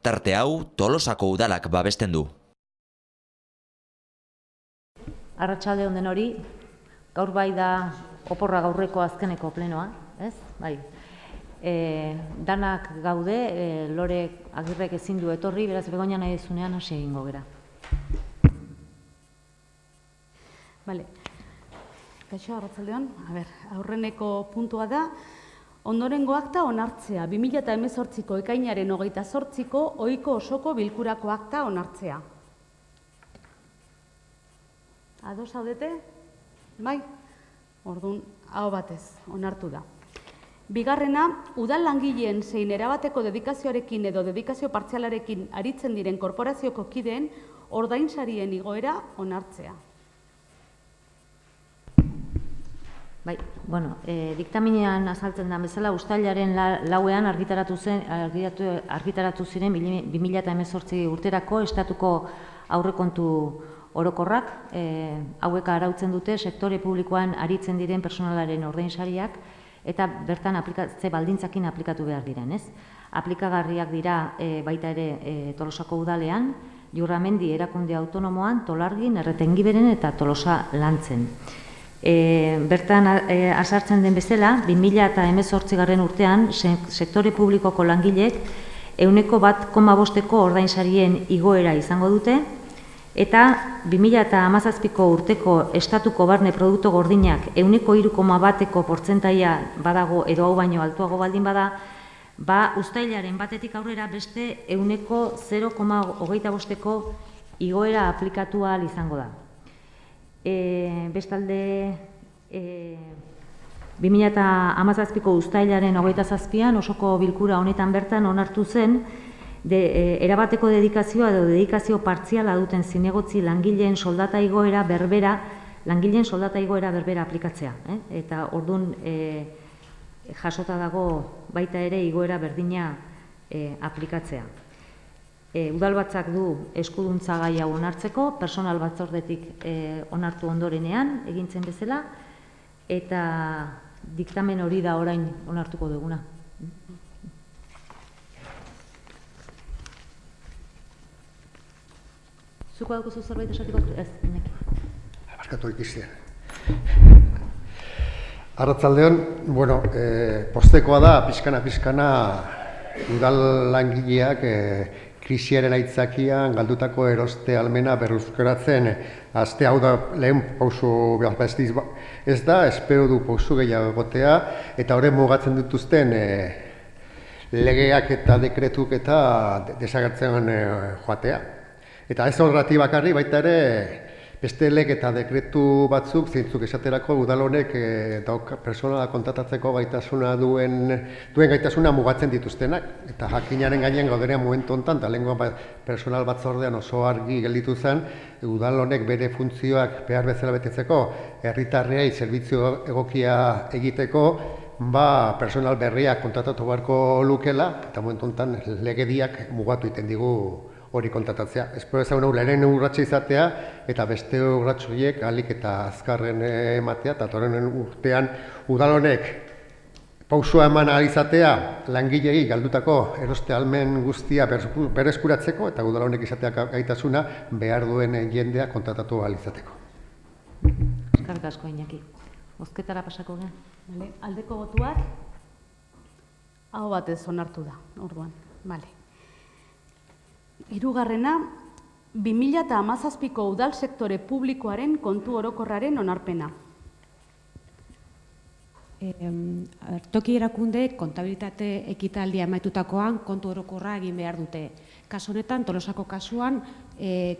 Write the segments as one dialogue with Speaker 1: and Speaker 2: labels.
Speaker 1: Tarte hau Tolosako udalak babesten du.
Speaker 2: Arratsalde on denori, gaur bai da oporra gaurreko azkeneko plenoa, ez? Bai. Danak gaude, Lore Agirrek ezin du etorri, beraz Begoña nahi duzunean hasi egingo gera.
Speaker 3: Bale. Kaixo, arratsaldeon. Aurreneko puntua da ondorengo akta onartzea. 2018ko ekainaren 28ko ohiko osoko bilkurako akta onartzea. Ados zaudete? Bai? Orduan, aho batez, onartu da. Bigarrena, udal langileen zein erabateko dedikazioarekin edo dedikazio partzialarekin aritzen diren korporazioko kideen ordainsarien igoera onartzea.
Speaker 2: Bai, bueno, diktaminean azaltzen da bezala, uztailaren lauean argitaratu ziren 2018 urterako estatuko aurrekontu orokorrak, hauek arautzen dute sektore publikoan aritzen diren personalaren ordainsariak eta bertan ze baldintzakin aplikatu behar diren, ez? Aplikagarriak dira baita ere Tolosako udalean, Jurramendi erakunde autonomoan, Tolargin, Erretengiberen eta Tolosa Lantzen. Bertan azartzen den bezala, 2018 urtean sektore publikoko langileek 1,5% ordainsarien igoera izango dute, eta 2017ko urteko estatuko barne produktu gordinak 3,1% portzentaia badago edo hau baino altuago baldin bada, uztailaren batetik aurrera beste 0,25%ko igoera aplikatu ahal izango da. Bestalde, 2017ko uztailaren 27an osoko bilkura honetan bertan onartu zen erabateko dedikazioa edo dedikazio partziala duten zinegotzi langileen soldata igoera berbera aplikatzea. Eta orduan jasota dago baita ere igoera berdina aplikatzea. Udalbatzak du eskuduntza gai hau onartzeko, personal batzordetik onartu ondorenean egintzen bezala, eta diktamen hori da orain onartuko duguna. Zuko dago zerbait esatiko? Ez, neki.
Speaker 4: Barkatu ikiztea. Arratsaldeon, bueno, postekoa da, pixkana udal langileak krisiaren aitzakian galdutako eroste almena berreskuratzen aste hau da lehen pausu ez da, espero du pausu gehiago egotea, eta horren mugatzen dituzten legeak eta dekretuk eta desagertzen joatea. Eta ez horregatik bakarri, baita ere, beste lege eta dekretu batzuk, zeintzuk esaterako udal honek personala kontatatzeko gaitasuna duen gaitasuna mugatzen dituztenak. Eta jakinaren gainean gaudenean momentu honetan, eta lehenko personal batzordean oso argi gelditu zen, udal honek bere funtzioak behar bezala betetzeko, herritarrei zerbitzu egokia egiteko, personal berriak kontatatu beharko lukela, eta momentu honetan legediak mugatu egiten digu hori kontatatzea. Espero ezagun lehenen urratsa izatea eta beste urrats horiek ahalik eta azkarren ematea, eta horren urtean udal honek pausua eman ahal izatea langilei galdutako eroste ahalmen guztia berreskuratzeko, eta udal honek izatea gaitasuna behar duen jendea kontatatu ahal izateko.
Speaker 2: Eskerrik asko, Iñaki. Bozketara pasako gara.
Speaker 3: Aldeko botuak aho batez onartu da, orduan. Hirugarrena, 2017ko udal sektore publikoaren kontu orokorraren onarpena.
Speaker 5: Toki erakunde kontabilitate ekitaldia amaitutakoan kontu orokorra egin behar dute. Kasu honetan, Tolosako kasuan,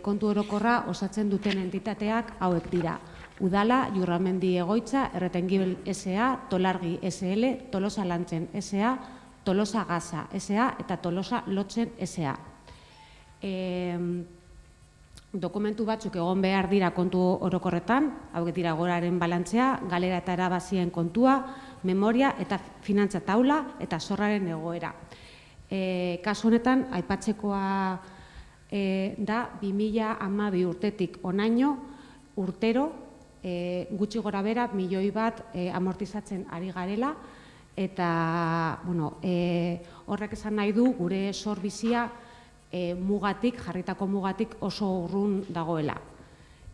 Speaker 5: kontu orokorra osatzen duten entitateak hauek dira. Udala, Jurramendi Egoitza, Erretengibel S.A., Tolargi S.L., Tolosa Lantzen S.A., Tolosa Gaza S.A. eta Tolosa Lotzen S.A. Dokumentu batzuk egon behar dira kontu orokorretan, hauek dira goraren balantzea, galera eta erabazien kontua, memoria eta finantza taula eta zorraren egoera. Kasu honetan, aipatzekoa da 2012 urtetik onaino urtero gutxi gora bera 1 milioi bat amortizatzen ari garela, eta horrek esan nahi du gure zor bizia mugatik, jarritako mugatik oso urrun dagoela.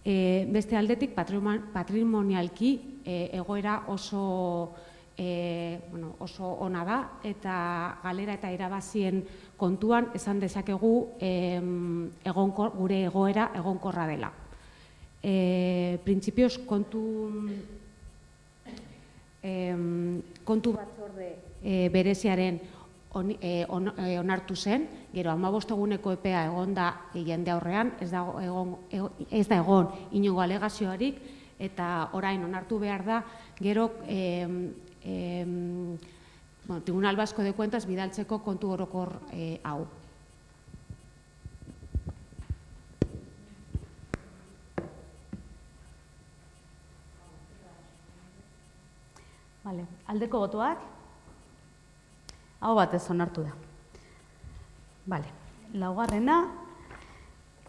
Speaker 5: Beste aldetik, patrimonialki egoera oso ona da, eta galera eta irabazien kontuan esan dezakegu gure egoera egonkorra dela. Printzipioz kontu batzorde bereziaren onartu zen, gero 15 eguneko epea egon da jende aurrean, ez da egon inongo alegazioarik, eta orain onartu behar da, gero Tribunal Vasco de Cuentas bidaltzeko kontu orokor hau.
Speaker 3: Aldeko botoak? Aho batez onartu da. Laugarrena,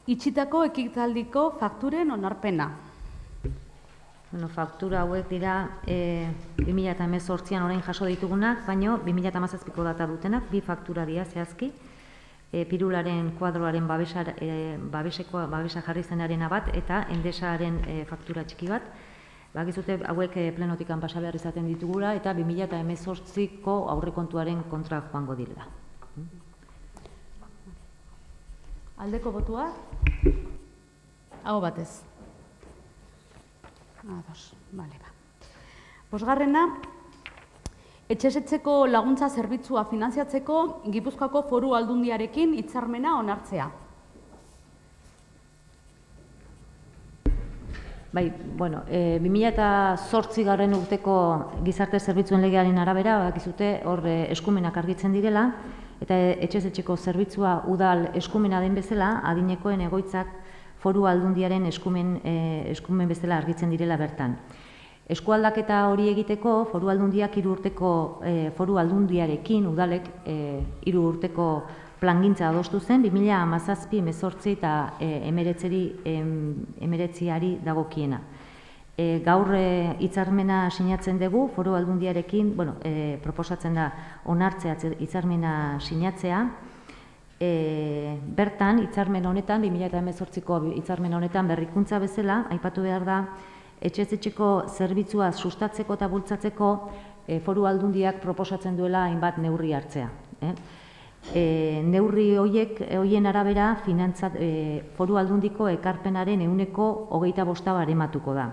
Speaker 3: itxitako ekitaldiko fakturen onarpena.
Speaker 2: Faktura hauek dira 2018an orain jaso ditugunak, baino 2017ko data dutenak, bi faktura dira zehazki. Pirularen kuadroaren babesa jarri zenarena bat eta Endesaren faktura txiki bat. Bakizute hauek plenotikan pasa behar izaten ditugula eta 2018ko aurrekontuaren kontra joango direla.
Speaker 3: Aldeko botua? Aho batez. Bosgarrena, etxesetzeko laguntza zerbitzua finantziatzeko Gipuzkoako Foru Aldundiarekin hitzarmena onartzea.
Speaker 2: 2008 urteko gizarte zerbitzuen legearen arabera, bakizute hor eskumenak argitzen direla, eta etxezetxeko zerbitzua udal eskumena den bezala, adinekoen egoitzak Foru Aldundiaren eskumen bezala argitzen direla bertan. Eskualdaketa hori egiteko, Foru Aldundiak 3 urteko Foru Aldundiarekin udalek 3 urteko plangintza adostu zen, 2017, 2018 eta 2019 dagokiena. Gaur hitzarmena sinatzen dugu, Foru Aldundiarekin, proposatzen da onartzea hitzarmena sinatzea. Bertan, hitzarmen honetan, 2018ko hitzarmen honetan berrikuntza bezala, aipatu behar da, etxezetxeko zerbitzua sustatzeko eta bultzatzeko Foru Aldundiak proposatzen duela hainbat neurri hartzea. Neurri horien arabera Foru Aldundiko ekarpenaren 25% barematuko da.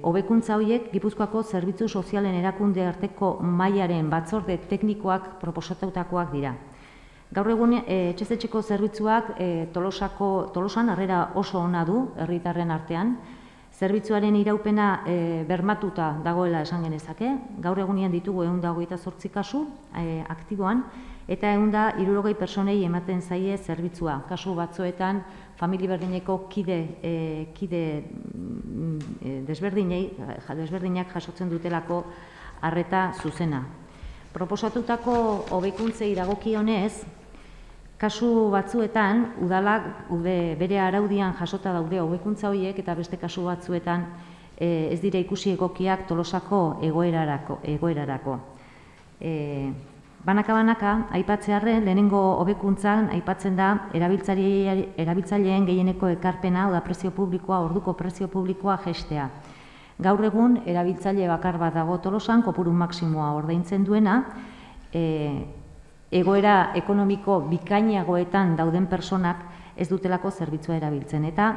Speaker 2: Hobekuntza horiek Gipuzkoako zerbitzu sozialen erakunde arteko mailaren batzorde teknikoak proposatutakoak dira. Gaur egun etxezetxeko zerbitzuak Tolosan harrera oso ona du herritarren artean. Zerbitzuaren iraupena bermatuta dagoela esan genezake. Gaur egunean ditugu 128 kasu aktiboan eta 160 pertsonei ematen zaie zerbitzua. Kasu batzuetan famili berdineko kide desberdinak jasotzen dutelako arreta zuzena. Proposatutako hobekuntzei dagokionez, kasu batzuetan, udalak bere araudian jasota daude hobekuntza horiek eta beste kasu batzuetan ez dira ikusi egokiak Tolosako egoerarako. Banaka, aipatzearren, lehenengo hobekuntzan aipatzen da erabiltzaileen gehieneko ekarpena, oda prezio publikoa, orduko prezio publikoa jaistea. Gaur egun, erabiltzaile bakar bat dago Tolosan, kopuru maksimoa ordaintzen duena, egoera ekonomiko bikainagoetan dauden personak ez dutelako zerbitzua erabiltzen. Eta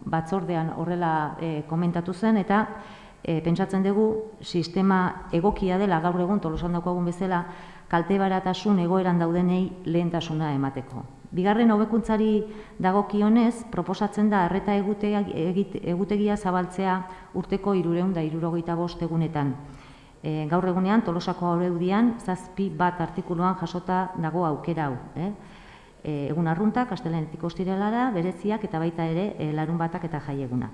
Speaker 2: batzordean horrela komentatu zen eta pentsatzen dugu sistema egokia dela gaur egun Tolosan daukagun bezala kaltebaratasun egoeran daudenei lehentasuna emateko. Bigarren hobekuntzari dagokionez, proposatzen da arreta egutegia zabaltzea urteko 365 egunetan. Gaur egunean, Tolosako araudian, 7.1 artikuluan jasota dago aukera hau. Egun arruntak, astelehenetik ostiralara, bereziak eta baita ere larunbatak eta jaiegunak.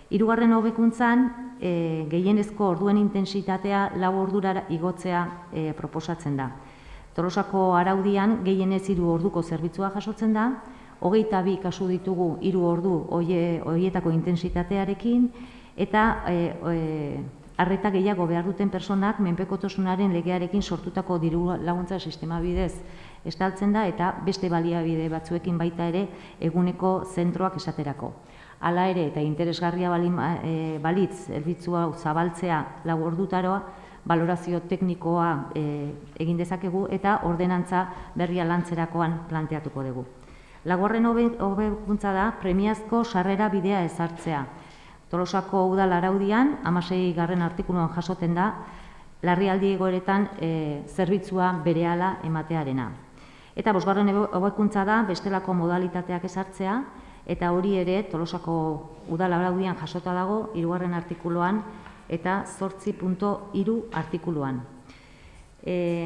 Speaker 2: Hirugarren hobekuntzan, gehienezko orduen intensitatea 4 ordura igotzea proposatzen da. Tolosako araudian gehienez 3 orduko zerbitzua jasotzen da, 22 kasu ditugu 3 ordu horietako intensitatearekin, eta arreta gehiago behar duten personak menpekotasunaren legearekin sortutako diru laguntza sistema bidez estaltzen da eta beste baliabide batzuekin baita ere eguneko zentroak esaterako. Hala ere eta interesgarria balitz zerbitzu hau zabaltzea 4 ordutaroa, balorazio teknikoa egin dezakegu eta ordenantza berria lantzerakoan planteatuko dugu. Laugarren hobekuntza da premiazko sarrera bidea ezartzea. Tolosako udal araudian 16. artikuluan jasoten da larrialdi egoeretan zerbitzua berehala ematearena. Eta 5. hobekuntza da bestelako modalitateak ezartzea, eta hori ere Tolosako udal araudian jasota dago 3. artikuluan eta 8.3 artikuluan.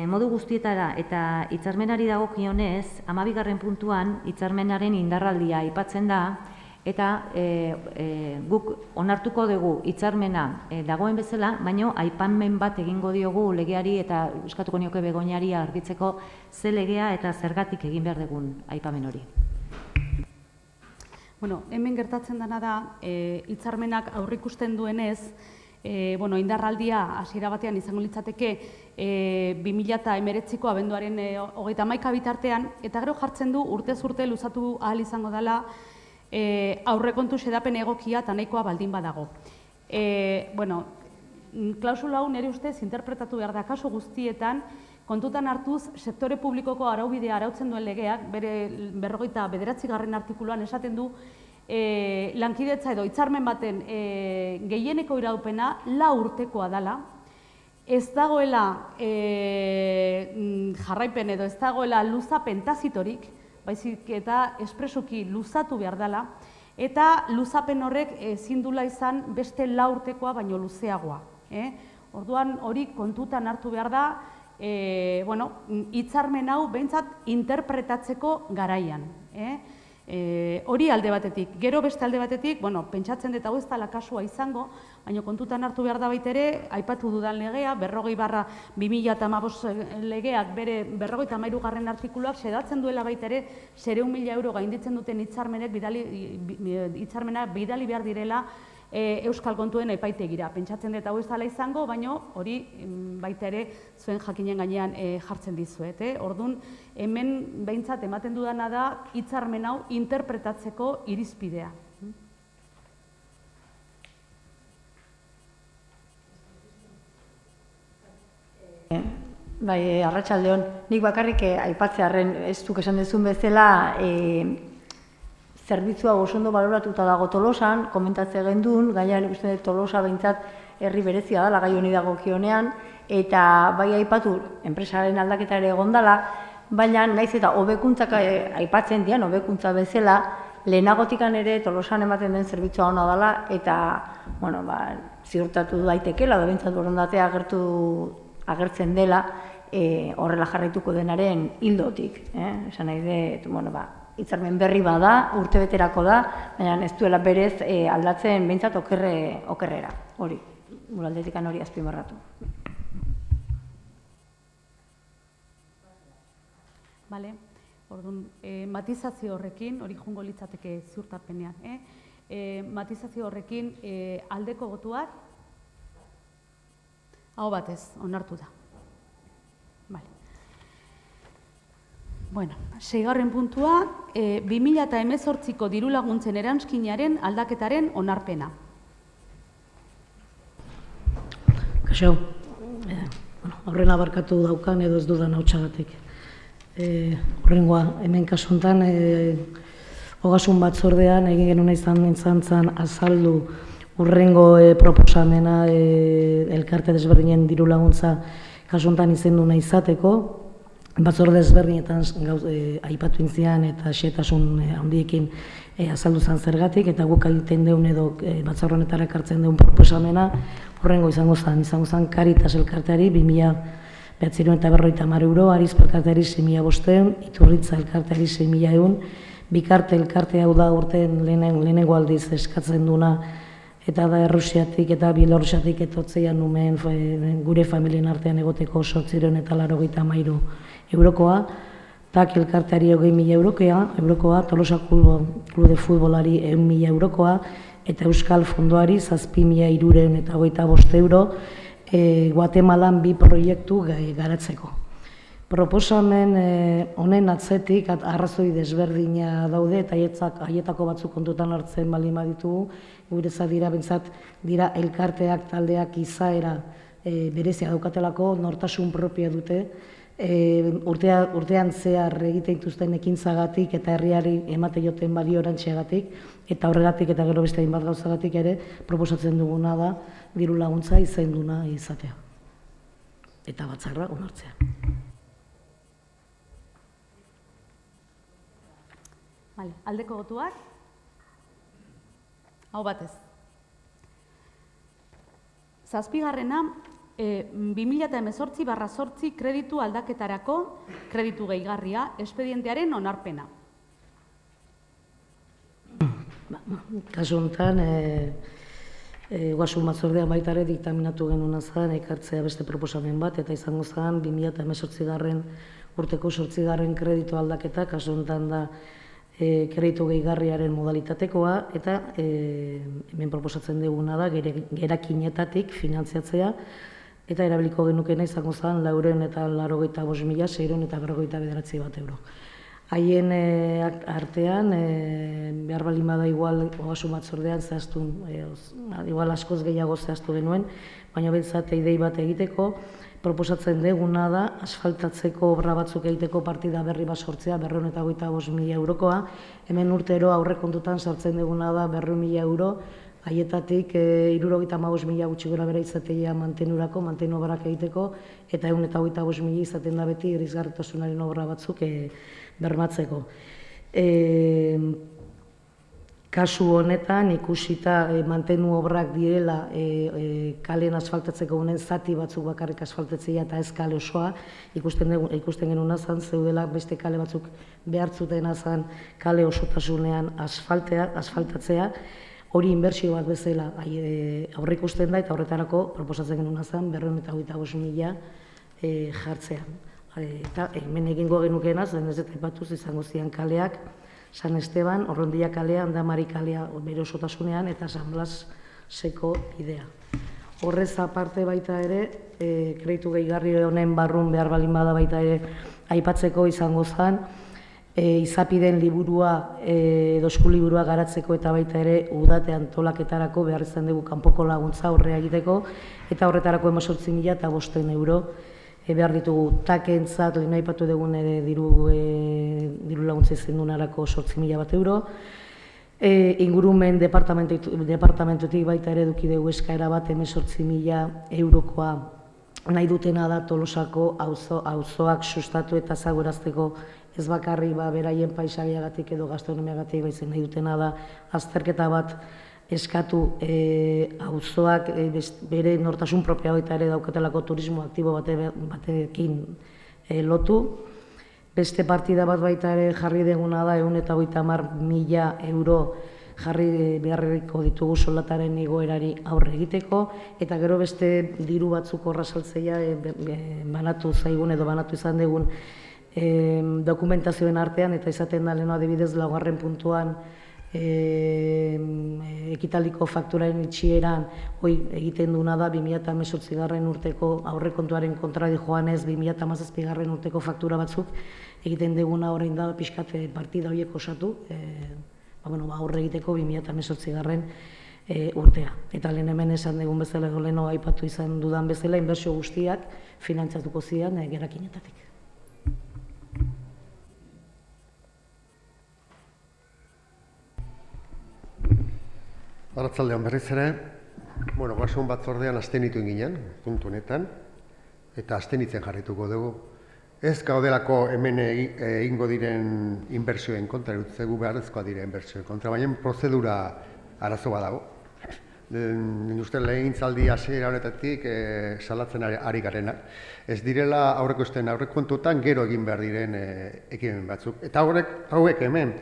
Speaker 2: Modu guztietara eta hitzarmenari dagokionez, 12. puntuan hitzarmenaren indarraldia aipatzen da, eta guk onartuko dugu hitzarmena dagoen bezala, baino aipamen bat egingo diogu legeari eta eskatuko nioke Begoñari argitzeko ze legea eta zergatik egin behar dugun aipamen hori.
Speaker 3: Bueno, hemen gertatzen dena da, hitzarmenak aurreikusten duenez, indarraldia hasiera batean izango litzateke 2019ko abenduaren 31 bitartean, eta gero jartzen du urtez urte luzatu ahal izango dela aurrekontu xedapen egokia eta nahikoa baldin badago. Klausula hau nire ustez interpretatu behar da kasu guztietan, kontutan hartuz sektore publikoko araubidea arautzen duen legeak, bere 49. artikuluan esaten du, lankidetza edo hitzarmen baten gehieneko iraupena 4 urtekoa dela, ez dagoela jarraipen edo ez dagoela luzapen tazitorik, baizik eta espresuki luzatu behar dela, eta luzapen horrek ezin dula izan beste 4 urtekoa baino luzeagoa. Orduan hori kontutan hartu behar da, hitzarmen hau behintzat interpretatzeko garaian. Hori alde batetik. Gero beste alde batetik, pentsatzen dut hau ez dela kasua izango, baina kontutan hartu behar da baitere, aipatu dudan legea, 40/2015 legeak bere 53. artikuluak xedatzen duela baitere 600.000 euro gainditzen duten hitzarmenak bidali behar direla euskal kontuen epaitegira. Pentsatzen dut hau ez dela izango, baina hori baita ere zuen jakinen gainean jartzen dizuet. Orduan, hemen behintzat ematen dudana da hitzarmen hau interpretatzeko irizpidea.
Speaker 6: Bai, arratsaldeon, nik bakarrik aipatzearren ez duk esan dezun bezala, zerbitzua oso ondo baloratuta dago Tolosan, komentatzea gendun, gaian ikusten dut Tolosa behintzat herri berezia dela gai honi dagokionean, eta bai aipatu enpresaren aldaketa ere egondala, baina naiz eta hobekuntzak aipatzen dian, hobekuntza bezala, lehenagotikan ere Tolosan ematen den zerbitzua ona dela, eta ziurtatu daitekela, da behintzat borondatea agertzen dela, horrela jarraituko denaren hildotik. Esan nahi dut, hitzarmen berri bada, urtebeterako da, baina ez duela berez aldatzen behintzat okerrera. Hori, guraldetikan hori azpimarratu.
Speaker 3: Bale, orduan, matizazio horrekin, hori jungo litzateke ziurtapenean, matizazio horrekin aldeko botuak, aho batez, onartu da. Bale. Bueno, 6. puntua, 2018ko diru laguntzen eranskinaren aldaketaren onarpena.
Speaker 7: Kaixo, horren abarkatu daukan edo ez dudan hautxagatik. Horrengoa, hemen kasuntan, ogasun batzordean egin genuen izan zen azaldu urrengo proposamena elkarte desberdinen diru laguntza kasuntan izenduna izateko, batzorde desberdinetan aipatu intzian eta xehetasun handiekin azaldu zen zergatik, eta guk egiten deun edo batzorde honetara ekartzen deun proposamena horrengo izango zen Caritas elkarteari 2.950 euro, Arizpe elkarteari 6.500, Iturritza elkarteari 6.100, Bikarte elkartea hau da urten lehenengo aldiz eskatzen duna, eta da Errusiatik eta Bielorrusiatik etotzeian numen gure familien artean egoteko 893 eurokoa, TAC elkarteari 20.000 eurokoa, Tolosa Klub de Futbolari 1.000 eurokoa, eta Euskal Fondoari 7.325 euro, Guatemalan 2 proiektu garatzeko. Proposamen honen atzetik arrazoi desberdina daude eta haietako batzuk kontutan hartzen baldin baditugu, guretzat dira bentsat dira elkarteak, taldeak izaera berezia daukatelako, nortasun propioa dute, urtean zehar egiten dituzten ekintzagatik eta herriari emate joten balio erantziagatik, eta horregatik eta gero beste hainbat gauzagatik ere proposatzen duguna da diru laguntza izenduna izatea. Eta batzarra onartzea.
Speaker 3: Vale, aldeko botuak? Hau batez. Zazpigarrena, 2018/8 kreditu aldaketarako kreditu gehigarria espedientearen onarpena.
Speaker 7: Kasu honetan, ogasun batzordean baita ere diktaminatu genuen zen ekartzea beste proposamen bat, eta izango zen 2018 urteko 8. kreditu aldaketa, kasu honetan da kreditu gehigarriaren modalitatekoa, eta hemen proposatzen duguna da gerakinetatik finantziatzea, eta erabiliko genukena izango zen 485.659 euro. Haien artean, behar baldin bada igual ogasun batzordean zehaztu, igual askoz gehiago zehaztu genuen, baina bentsat idei bat egiteko, proposatzen duguna da asfaltatzeko obra batzuk egiteko partida berri bat sortzea, 425.000 eurokoa. Hemen urtero aurrekontutan sartzen duguna da 400.000 euro, haietatik 75.000 gutxi gora bera izatea mantenurako, mantenu obrak egiteko, eta 125.000 izaten da beti irisgarritasunaren obra batzuk bermatzeko. Kasu honetan ikusita mantenu obrak direla kalen asfaltatzeko honen zati batzuk bakarrik asfaltatzea eta ez kale osoa, ikusten genuen zen zeudela beste kale batzuk behartzuten zen kale osotasunean asfaltatzea, hori inbertsio bat bezala aurre ikusten da eta horretarako proposatzen genuen zen 425.000 jartzea. Eta hemen egingo genukeena, zen ez dut aipatuz izango zian kaleak, San Esteban, Orrondia kalea, Andamari kalea bere osotasunean eta San Blaseko bidea. Horrez aparte baita ere, kreditu gehigarri honen barrun behar baldin bada baita ere aipatzeko izango zen, izapideen liburua edo eskuliburua garatzeko eta baita ere udate antolaketarako behar izan dugu kanpoko laguntza horrea egiteko, eta horretarako 18.500 euro behar ditugu takentzat, lehen aipatu dugun ere diru laguntza izendunarako 8.000 euro. Ingurumen departamentutik baita ere eduki dugu eskaera bat 18.000 eurokoa nahi dutena da Tolosako auzoak sustatu eta zagurazteko ez bakarri beraien paisaiagatik edo gastronomiagatik baizik nahi dutena da azterketa bat eskatu auzoak bere nortasun propioa baita ere daukatelako turismo aktibo batekin lotu. Beste partida bat baita ere jarri deguna da 150.000 euro jarri beharriko ditugu soldataren igoerari aurre egiteko, eta gero beste diru batzuk horra saltzea banatu zaigun edo banatu izan dugun dokumentazioen artean, eta izaten da leheno adibidez 4. puntuan ekitaliko fakturaren itxieran egiten duna da 2018 urteko aurrekontuaren kontra joanez 2017 urteko faktura batzuk egiten duguna orain da pixkat partida horiek osatu aurre egiteko 2018 urtea. Eta lehen hemen esan dugun bezala leheno aipatu izan dudan bezala inbertsio guztiak finantzatuko zian gerakinetatik.
Speaker 4: Arratsaldean berriz ere, ogasun batzordean abstenitu ginen, puntu honetan, eta abstenitzen jarrituko dugu. Ez gaudelako hemen egingo diren inbertsioen kontra, erutzegu beharrezkoa diren inbertsioen kontra, baina prozedura arazo badago. Uste legegintzaldi hasiera honetatik salatzen ari garena. Ez direla aurrekontuetan gero egin behar diren ekimen batzuk. Eta hauek hemen,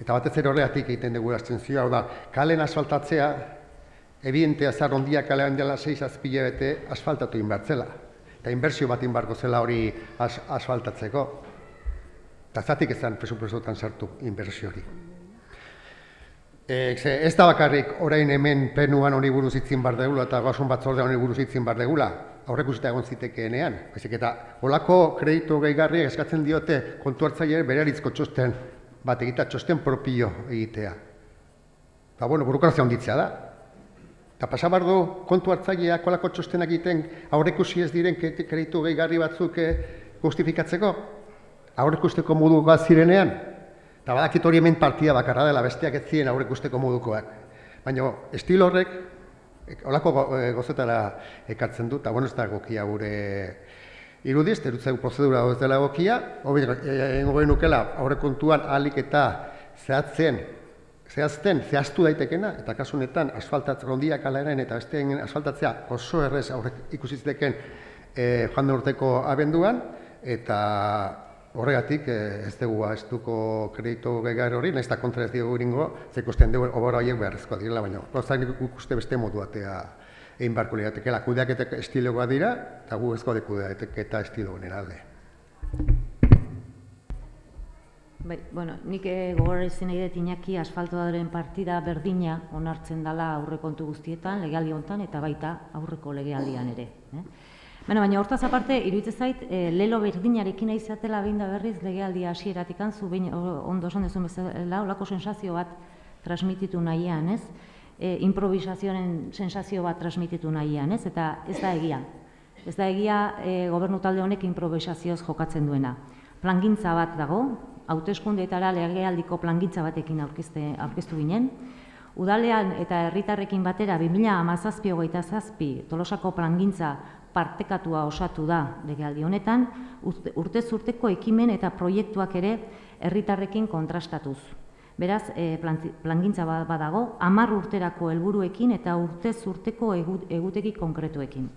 Speaker 4: eta batez ere horregatik egiten dugu abstentzioa, hau da, kalen asfaltatzea, ebidentea Arrondia kalean dela 6-7 hilabete asfaltatu egin behar zela. Eta inbertsio bat egin beharko zela hori asfaltatzeko. Eta zatik ezan presupuestotan sartu inbertsio hori. Ez da bakarrik orain hemen plenuan hori buruz hitzin behar degula eta ogasun batzordean hori buruz hitzin behar degula. aurreikusita egon zitekeenean. Baizik eta olako kreditu gehigarriak eskatzen diote kontu hartzaileari beraritzko txosten bat egitea, txosten propio egitea. Eta, burokrazia handitzea da. Eta pasabar du kontu hartzaileak olako txostenak egiten aurreikusi ez diren kreditu gehigarri batzuk justifikatzeko, aurreikusteko modukoa zirenean. Eta badakit hori hemen partida bakarra dela, besteak ez ziren aurreikusteko modukoak. Baina estilo horrek, holako gozetara ekartzen du, eta ez da egokia gure irudiz, terutzen prozedura ez dela egokia, egingo genukela aurrekontuan ahalik eta zehaztu daitekena, eta kasunetan asfaltatzea rondiak alaren eta besteen asfaltatzea oso errez ikusi ziteken joan den urteko abenduan, eta horregatik ez dugu kreditu gehiago hori, nahiz eta kontra ez dugu egingo, ze ikusten dugu obora horiek beharrezkoa direla, baina gauzak ikuste beste modu batea egin beharko lirateke. Kudeaketa estiloa dira, eta gu ez gaude kudeaketa estilo honen alde.
Speaker 2: Nik gogorarazi nahi dut Iñaki asfaltoaren partida berdina onartzen dela aurrekontu guztietan, legealdi honetan eta baita aurreko legealdian ere. Baina hortaz aparte, iruditzen zait, lelo berdinarekin izatela behin da berriz legealdia hasieratik zu behin ondo esan duzun bezala, olako sensazio bat transmititu nahian, ez? Improvisazioaren sensazio bat transmititu nahian, ez? Eta ez da egia. Ez da egia gobernu talde honek improvisazioz jokatzen duena. Plangintza bat dago, hauteskundeetara legealdiko plangintza batekin aurkeztu ginen. Udalean eta herritarrekin batera 2017-2027 Tolosako plangintza partekatua osatu da legealdi honetan, urtez urteko ekimen eta proiektuak ere herritarrekin kontrastatuz. Beraz, plangintza badago, 10 urterako helburuekin eta urtez urteko egutegi konkretuekin.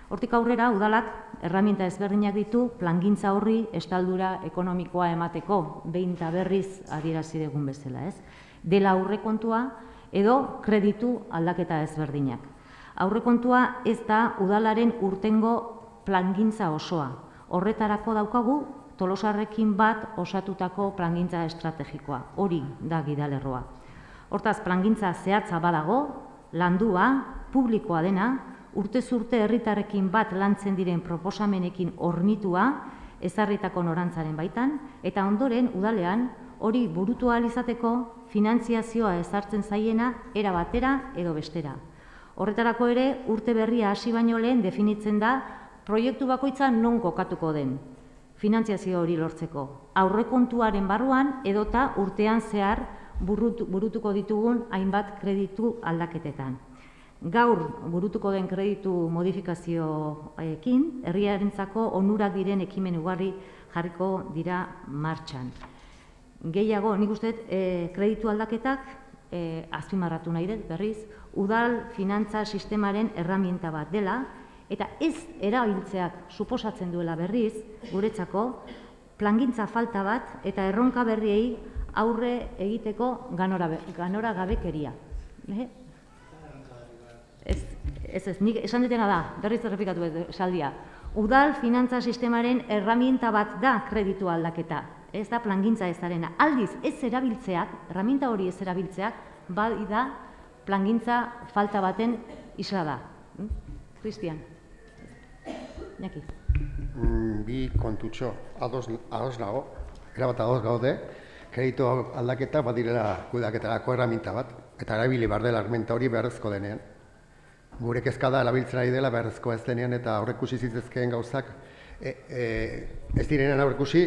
Speaker 2: Hortik aurrera, udalak erraminta ezberdinak ditu plangintza horri estaldura ekonomikoa emateko, behin eta berriz adierazi dugun bezala, ez? Dela aurrekontua edo kreditu aldaketa ezberdinak. Aurrekontua ez da udalaren urtengo plangintza osoa. Horretarako daukagu Tolosarrekin bat osatutako plangintza estrategikoa. Hori da gidalerroa. Hortaz, plangintza zehatza badago, landua, publikoa dena, urtez urte herritarrekin bat lantzen diren proposamenekin hornitua, ezarritako norantzaren baitan, eta ondoren udalean hori burutu ahal izateko finantziazioa ezartzen zaiena era batera edo bestera. Horretarako ere, urte berria hasi baino lehen definitzen da proiektu bakoitza non kokatuko den, finantziazio hori lortzeko. Aurrekontuaren barruan edota urtean zehar burutuko ditugun hainbat kreditu aldaketetan. Gaur burutuko den kreditu modifikazioekin, herriarentzako onurak diren ekimen ugari jarriko dira martxan. Gehiago, nik uste kreditu aldaketak azpimarratu nahi dut, berriz, udal finantza sistemaren erraminta bat dela, eta ez erabiltzeak suposatzen duela berriz, guretzako, plangintza falta bat eta erronka berriei aurre egiteko ganora gabekeria. Ez, nik esan dutena da, berriz errepikatu esaldia. Udal finantza sistemaren erraminta bat da kreditu aldaketa. Ez da plangintza ez darena. Aldiz, ez erabiltzeak, erraminta hori ez erabiltzeak, bai da plangintza falta baten isla da. Cristian. Iñaki.
Speaker 4: Bi kontutxo, ados nago, erabat ados gaude, kreditu aldaketa badirela kudeaketarako erraminta bat, eta erabili behar dela erraminta hori beharrezko denean. Gure kezka da erabiltzen ari dela beharrezkoa ez denean eta aurrekusi zitzezkeen gauzak ez direnean aurrekusi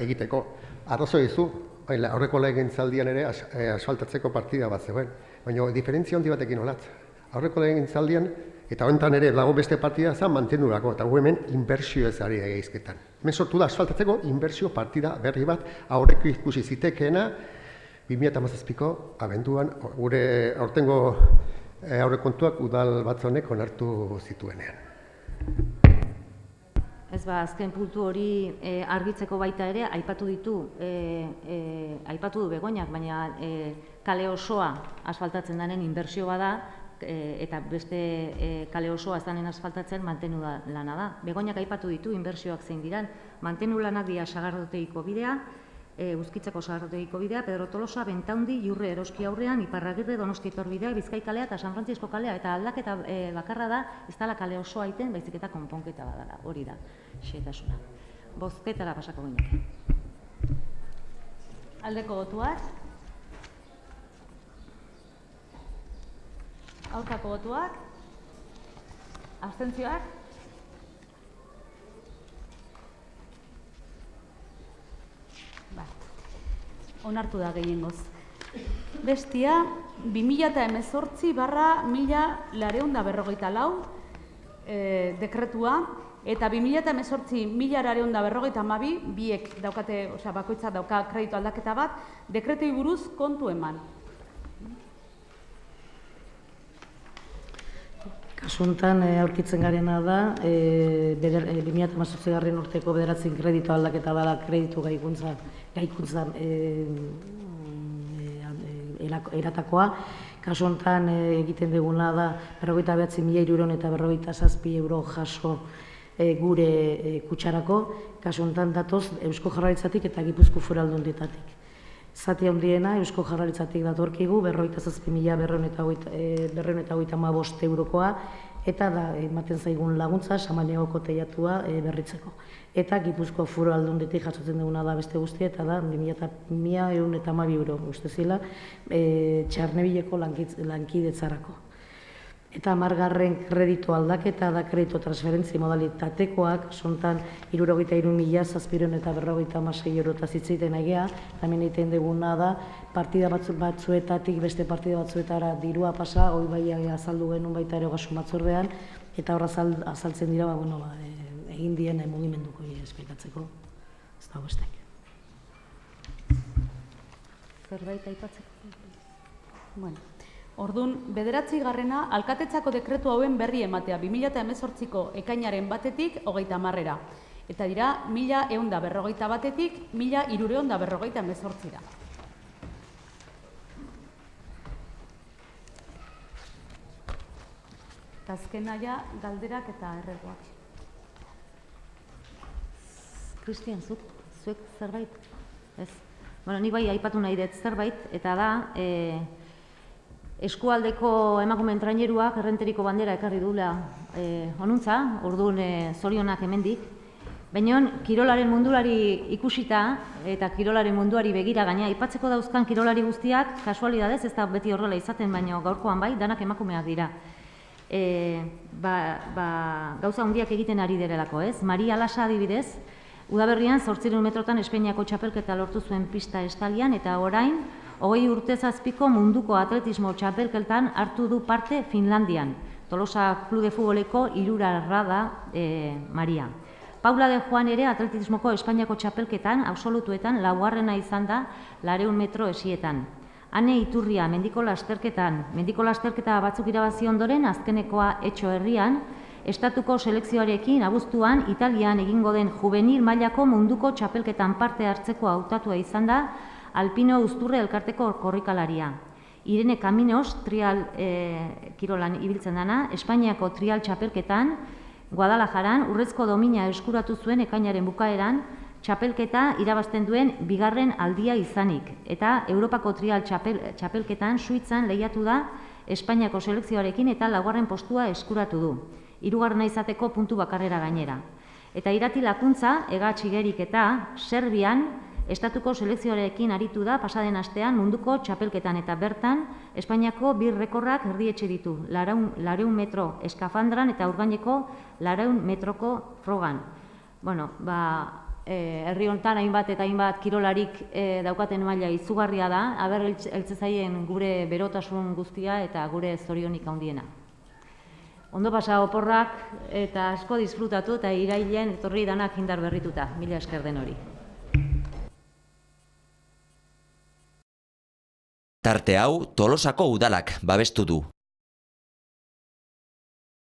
Speaker 4: egiteko. Arrazoi dizu, aurreko legegintzaldian ere asfaltatzeko partida bat zegoen, baina diferentzia handi batekin olatz. Aurreko legegintzaldian eta honetan ere dago beste partida zen mantendurako, eta gu hemen inbertsio ez ari egizketan. Hemen sortu da asfaltatzeko inbertsio partida berri bat aurreko ikusi zitekeena 2017ko abenduan gure aurtengo aurrekontuak udal batzonek onartu zituenean.
Speaker 2: Ez azken puntu hori argitzeko baita ere, aipatu du Begoñak, baina kale osoa asfaltatzen denen inbertsio bada, eta beste kale osoa ez danen asfaltatzen mantenu lana da. Begoñak aipatu ditu inbertsioak zein diran, mantenu lanak dira Sagardotegiko bidea, Uzkitzeko Sagardotegiko bidea, Pedro Tolosa, Bentaundi, Jurre Eroski aurrean, Iparragirre, Donosti Etorbidea, Bizkai kalea eta San Frantzisko kalea, eta aldaketa bakarra da, ez dela kale osoa aiten, baizik eta konponketa badala, hori da, xehetasuna. Bozketara pasako genuke.
Speaker 3: Aldeko botuak. Aurkako botuak. Abstentzioak. Onartu da gehiengoz. Bestia, 2018/1954 dekretua eta 2018/1952 biek daukate, osea bakoitzak dauka kreditu aldaketa bat, dekretuei buruz kontu eman.
Speaker 7: Kasuntan aurkitzen garena da, 2018 urteko 9 kreditu aldaketa dela kreditu gaikuntzan eratakoa. Kasuntan egiten duguna da 49.300 eta 47.000 euro jaso gure kutxarako. Kasuntan datoz Eusko Jaurlaritzatik eta Gipuzko Foru Aldundietatik. Zati handiena Eusko Jaurlaritzatik datorkigu 47.235 eurokoa eta da ematen zaigun laguntza Samaniegoko teilatua berritzeko. Eta Gipuzko Foru Aldunditik jasotzen duguna da beste guztia eta da 1.112 euro uste zila Txarnebileko lankidetzarako. Eta 10. kreditu aldaketa da kreditu transferentzi modalitatekoak, sontan 63.756 eurotaz hitzeiten egea, hemen egiten duguna da, partida batzuetatik beste partida batzuetara dirua pasa, hori bai azaldu genuen baita ere ogasun batzordean, eta horra azaltzen dira, egin dien mugimenduko esplikatzeko, ez dago estek.
Speaker 2: Zerbait aipatzeko?
Speaker 3: Bueno. Orduan, 9. alkatetzako dekretu hauen berri ematea 2018ko ekainaren 1-tik 30-era. Eta dira, 1.141-tik 1.358-ra. Eta azkena ja, galderak eta erregoak.
Speaker 2: Kristian, zuek zerbait? Ez. Bueno, ni bai aipatu nahi dut zerbait, eta da, eskualdeko emakumeen traineruak errenteriko bandera ekarri duela onuntza, orduan zorionak hemendik. Baina kirolaren mundulari ikusita eta kirolaren munduari begira gaina aipatzeko dauzkan kirolari guztiak kasualidadez, ez da beti horrela izaten, baina gaurkoan bai, danak emakumeak dira. Gauza handiak egiten ari direlako, ez? Maria Lasa adibidez, udaberrian 800 metrotan Espainiako txapelketa lortu zuen pista estalian eta orain 20 urtez azpiko munduko atletismo txapelketan hartu du parte Finlandian. Tolosa Klub de Futboleko hirurarra da Maria. Paula de Juan ere atletismoko Espainiako txapelketan, absolutuetan, 4. izan da 200 metro esietan. Ane Iturria mendiko lasterketa batzuk irabazi ondoren, azkenekoa Etxo herrian, estatuko selekzioarekin abuztuan Italian egingo den juvenil mailako munduko txapelketan parte hartzeko hautatua izan da Alpino Uzturre elkarteko korrikalaria. Irene Caminos, trial kirolan ibiltzen dana, Espainiako trial txapelketan, Guadalajaran urrezko domina eskuratu zuen ekainaren bukaeran, txapelketa irabazten duen 2. aldia izanik. Eta Europako trial txapelketan Suitzan lehiatu da Espainiako selekzioarekin eta 4. postua eskuratu du. 3. izateko puntu bakarrera gainera. Eta Irati Lakuntza, Ega Txigerik eta Serbian, estatuko selekzioarekin aritu da pasaden astean munduko txapelketan eta bertan Espainiako 2 rekorrak erdietxe ditu, 200 metro eskafandran eta urgaineko 200 metroko frogan. Bueno, herri honetan hainbat eta hainbat kirolarik daukaten maila izugarria da, aber heltze zaien gure berotasun guztia eta gure zorionik handiena. Ondo pasa oporrak eta asko disfrutatu eta irailean etorri danak indar berrituta. Mila esker den hori.
Speaker 1: Tarte hau Tolosako udalak babestu du.